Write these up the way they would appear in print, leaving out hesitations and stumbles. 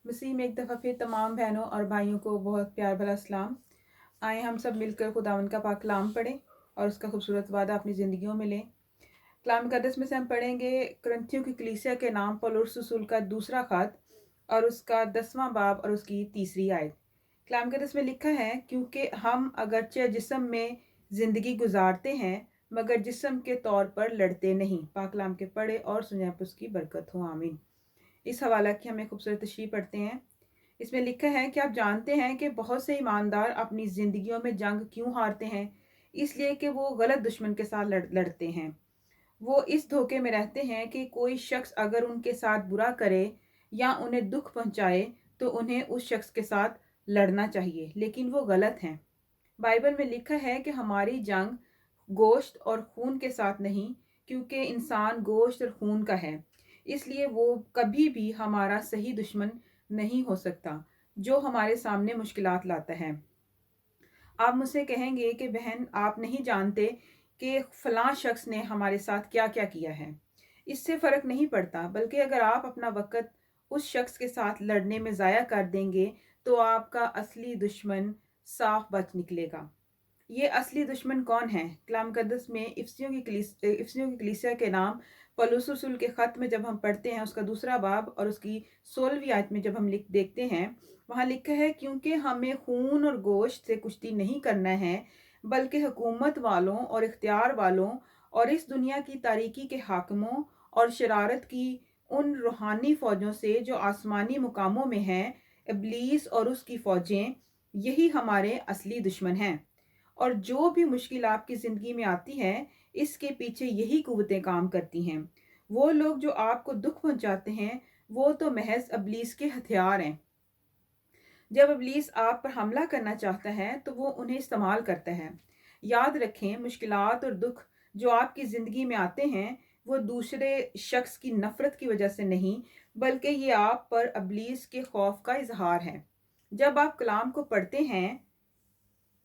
मसीह में एक दफ़ा फिर तमाम बहनों और भाइयों को बहुत प्यार भरा सलाम। आए हम सब मिलकर खुदावंद का पाक कलाम पढ़ें और उसका खूबसूरत वादा अपनी ज़िंदगियों में लें। कलाम मुक़द्दस में से हम पढ़ेंगे करंथियों की कलीसिया के नाम पौलुस रसूल का दूसरा ख़त और उसका 10वां बाब और उसकी तीसरी आयत। कलाम मुक़द्दस में लिखा है, क्योंकि हम अगरचे जिस्म में ज़िंदगी गुजारते हैं मगर जिस्म के तौर पर लड़ते नहीं। पाक कलाम के पढ़े और सुने पर उसकी बरकत हो, आमीन। इस हवाला की हमें खूबसूरत तशरीह पढ़ते हैं। इसमें लिखा है कि आप जानते हैं कि बहुत से ईमानदार अपनी ज़िंदगियों में जंग क्यों हारते हैं, इसलिए कि वो गलत दुश्मन के साथ लड़ते हैं। वो इस धोखे में रहते हैं कि कोई शख्स अगर उनके साथ बुरा करे या उन्हें दुख पहुंचाए तो उन्हें उस शख्स के साथ लड़ना चाहिए, लेकिन वो गलत हैं। बाइबल में लिखा है कि हमारी जंग गोश्त और खून के साथ नहीं, क्योंकि इंसान गोश्त और खून का है, इसलिए वो कभी भी हमारा सही दुश्मन नहीं हो सकता जो हमारे सामने मुश्किलात लाता है। आप मुझसे कहेंगे कि बहन, आप नहीं जानते कि फलां शख्स ने हमारे साथ क्या क्या किया है। इससे फ़र्क नहीं पड़ता, बल्कि अगर आप अपना वक़्त उस शख्स के साथ लड़ने में ज़ाया कर देंगे तो आपका असली दुश्मन साफ बच निकलेगा। ये असली दुश्मन कौन है? कलाम मुक़द्दस में इफिसियों की कलीसिया के नाम पौलुस रसूल के ख़त में जब हम पढ़ते हैं, उसका दूसरा बाब और उसकी 16वीं आयत में जब हम देखते हैं, वहाँ लिखा है, क्योंकि हमें खून और गोश्त से कुश्ती नहीं करना है, बल्कि हुकूमत वालों और इख्तियार वालों और इस दुनिया की तारीकी के हाकिमों और शरारत की उन रूहानी फ़ौजों से जो आसमानी मुकामों में हैं। इब्लीस और उसकी फ़ौजें, यही हमारे असली दुश्मन हैं। और जो भी मुश्किल आपकी ज़िंदगी में आती है, इसके पीछे यही कुव्वतें काम करती हैं। वो लोग जो आपको दुख पहुंचाते हैं, वो तो महज इब्लीस के हथियार हैं। जब इब्लीस आप पर हमला करना चाहता है तो वो उन्हें इस्तेमाल करता है। याद रखें, मुश्किलात और दुख जो आपकी ज़िंदगी में आते हैं, वो दूसरे शख्स की नफ़रत की वजह से नहीं, बल्कि ये आप पर इब्लीस के खौफ का इजहार है। जब आप कलाम को पढ़ते हैं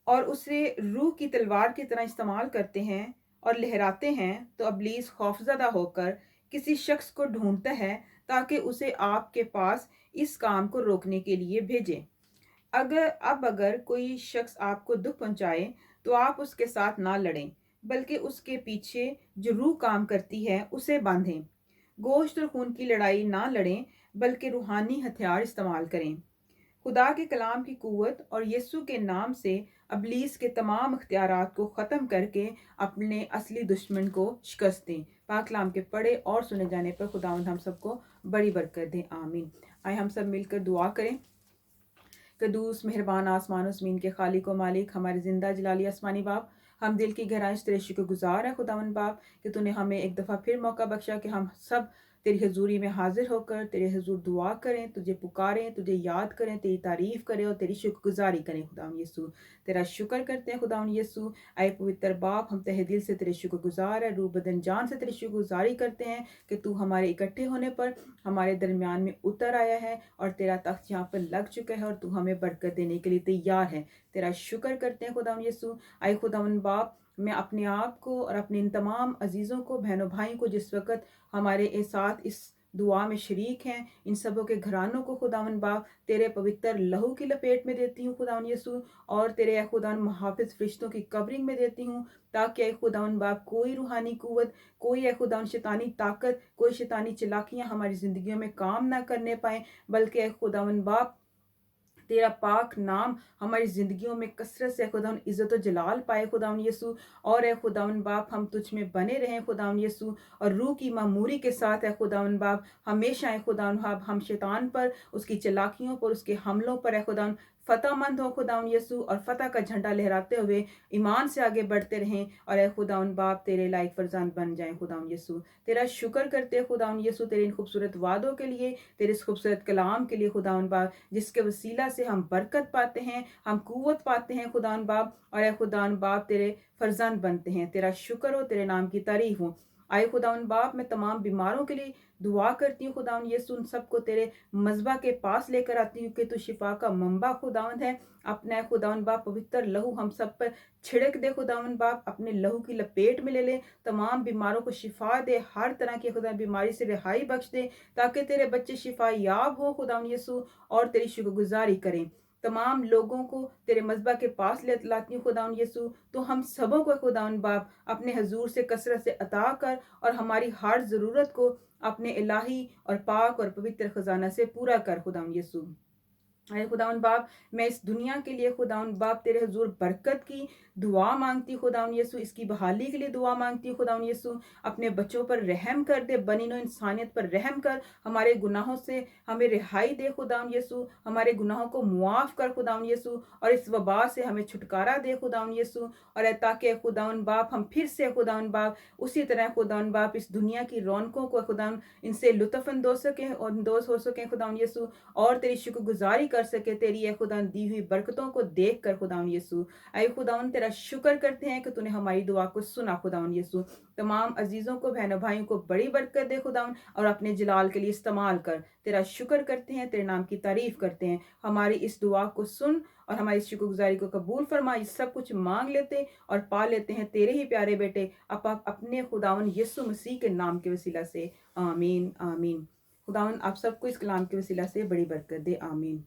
और उसे रूह की तलवार की तरह इस्तेमाल करते हैं और लहराते हैं, तो इब्लीस खौफज़दा होकर किसी शख्स को ढूंढता है ताकि उसे आपके पास इस काम को रोकने के लिए भेजे। अगर कोई शख्स आपको दुख पहुंचाए तो आप उसके साथ ना लड़ें, बल्कि उसके पीछे जो रूह काम करती है उसे बांधें। गोश्त और खून की लड़ाई ना लड़ें, बल्कि रूहानी हथियार इस्तेमाल करें। खुदा के कलाम की कुव्वत और यीशु के नाम से इब्लीस के तमाम इख्तियारात को ख़त्म करके अपने असली दुश्मन को शिकस्त दें। पाक कलाम के पढ़े और सुने जाने पर खुदावंद हम सबको बड़ी बरकत दें, आमीन। आए हम सब मिलकर दुआ करें। कदूस मेहरबान आसमान और ज़मीन के खालिक व मालिक, हमारे ज़िंदा जलाली आसमानी बाप, हम दिल की गहराई से तेरे शुक्रगुज़ार है खुदावंद बाप कि तूने हमें एक दफ़ा फिर मौका बख्शा कि हम सब तेरी हजूरी में हाजिर होकर तेरे हजूर दुआ करें, तुझे पुकारें, तुझे याद करें, तेरी तारीफ़ करें और तेरी शुक्रगुजारी करें। खुदावन यीशु, तेरा शुक्र करते हैं खुदावन यीशु। आए पवित्र बाप, हम तहे दिल से तेरे शुक्रगुजार है, रूह बदन जान से तेरी शुक्रगुजारी करते हैं कि तू हमारे इकट्ठे होने पर हमारे दरमियान में उतर आया है और तेरा तख्त यहाँ पर लग चुका है और तू हमें बरकत देने के लिए तैयार है। तेरा शुक्र करते हैं खुदावन यीशु। आए खुदावन बाप, मैं अपने आप को और अपने इन तमाम अजीज़ों को, बहनों भाइयों को जिस वक़्त हमारे साथ इस दुआ में शरीक हैं, इन सबों के घरानों को खुदावन बाप तेरे पवित्र लहू की लपेट में देती हूँ खुदावन यीशु, और तेरे ए खुदावन मुहाफ़िज़ फ़रिश्तों की कवरिंग में देती हूँ, ताकि ए खुदावन बाप कोई रूहानी कुव्वत, कोई ए खुदावन शैतानी ताकत, कोई शैतानी चालाकियाँ हमारी ज़िंदगियों में काम ना करने पाएँ, बल्कि ए खुदावन बाप तेरा पाक नाम हमारी ज़िंदगियों में कसरत से खुदावन इज़्ज़त व जलाल पाए खुदावन यीशु। और ए खुदावन बाप, हम तुझ में बने रहें खुदावन यीशु, और रूह की मामूरी के साथ ए खुदावन बाप हमेशा ए खुदावन बाप हम शैतान पर, उसकी चालाकियों पर, उसके हमलों पर ए खुदावन फ़तहमंद हो खुदावन यीशु, और फ़तह का झंडा लहराते हुए ईमान से आगे बढ़ते रहें और ए खुदावन बाप तेरे लायक फरजान बन जाएं खुदावन यीशु। तेरा शुक्र करते हैं खुदावन यीशु तेरे इन खूबसूरत वादों के लिए, तेरे इस खूबसूरत कलाम के लिए खुदावन बाप, जिसके वसीला से हम बरकत पाते हैं, हम कुव्वत पाते हैं खुदावन बाप, और ए खुदावन बाप तेरे फरजान बनते हैं। तेरा शुक्र हो, तेरे नाम की तारीफ हो। آئے خداوند باپ میں تمام بیماروں کے لیے دعا کرتی ہوں خداوند یسوع، ان سب کو تیرے مذبح کے پاس لے کر آتی ہوں کہ تو شفا کا منبع خداوند ہے۔ اپنا خداوند باپ پوتر لہو ہم سب پر چھڑک دے خداوند باپ، اپنے لہو کی لپیٹ میں لے لے، تمام بیماروں کو شفا دے، ہر طرح کی خدا بیماری سے رہائی بخش دے، تاکہ تیرے بچے شفا یاب ہو خداوند یسوع اور تیری شکر گزاری کریں۔ تمام لوگوں کو تیرے مذبح کے پاس لاتی ہوں خداوند یسوع، تو ہم سبوں کو خداوند باپ اپنے حضور سے کثرت سے عطا کر اور ہماری ہر ضرورت کو اپنے الہی اور پاک اور پوتر خزانہ سے پورا کر خداوند یسوع۔ اے خداوند باپ، میں اس دنیا کے لیے خداوند باپ تیرے حضور برکت کی دعا مانگتی خداوند یسوع، اس کی بحالی کے لیے دعا مانگتی خداوند یسوع۔ اپنے بچوں پر رحم کر دے، بنی نوع انسانیت پر رحم کر، ہمارے گناہوں سے ہمیں رہائی دے خداوند یسوع، ہمارے گناہوں کو معاف کر خداوند یسوع، اور اس وبا سے ہمیں چھٹکارا دے خداوند یسوع، اور تاکہ خداوند باپ ہم پھر سے خداوند باپ اسی طرح خداوند باپ اس دنیا کی رونقوں کو خداوند ان سے لطف اندوز ہو سکیں خداوند یسوع، اور تیری شکر گزاری کر سکے تیری اے خداوند دی ہوئی برکتوں کو دیکھ کر خداوند یسوع۔ اے خداوند تیرا شکر کرتے ہیں کہ تو نے ہماری دعا کو سنا خداوند یسوع۔ تمام عزیزوں کو، بہنوں بھائیوں کو بڑی برکت دے خداوند، اور اپنے جلال کے لیے استعمال کر۔ تیرا شکر کرتے ہیں، تیرے نام کی تعریف کرتے ہیں، ہماری اس دعا کو سن اور ہماری اس شکر گزاری کو قبول فرما۔ یہ سب کچھ مانگ لیتے اور پا لیتے ہیں تیرے ہی پیارے بیٹے اپنے خداوند یسوع مسیح کے نام کے وسیلہ سے، آمین آمین۔ خداوند آپ سب کو اس کلام کے وسیلہ سے بڑی برکت دے، آمین۔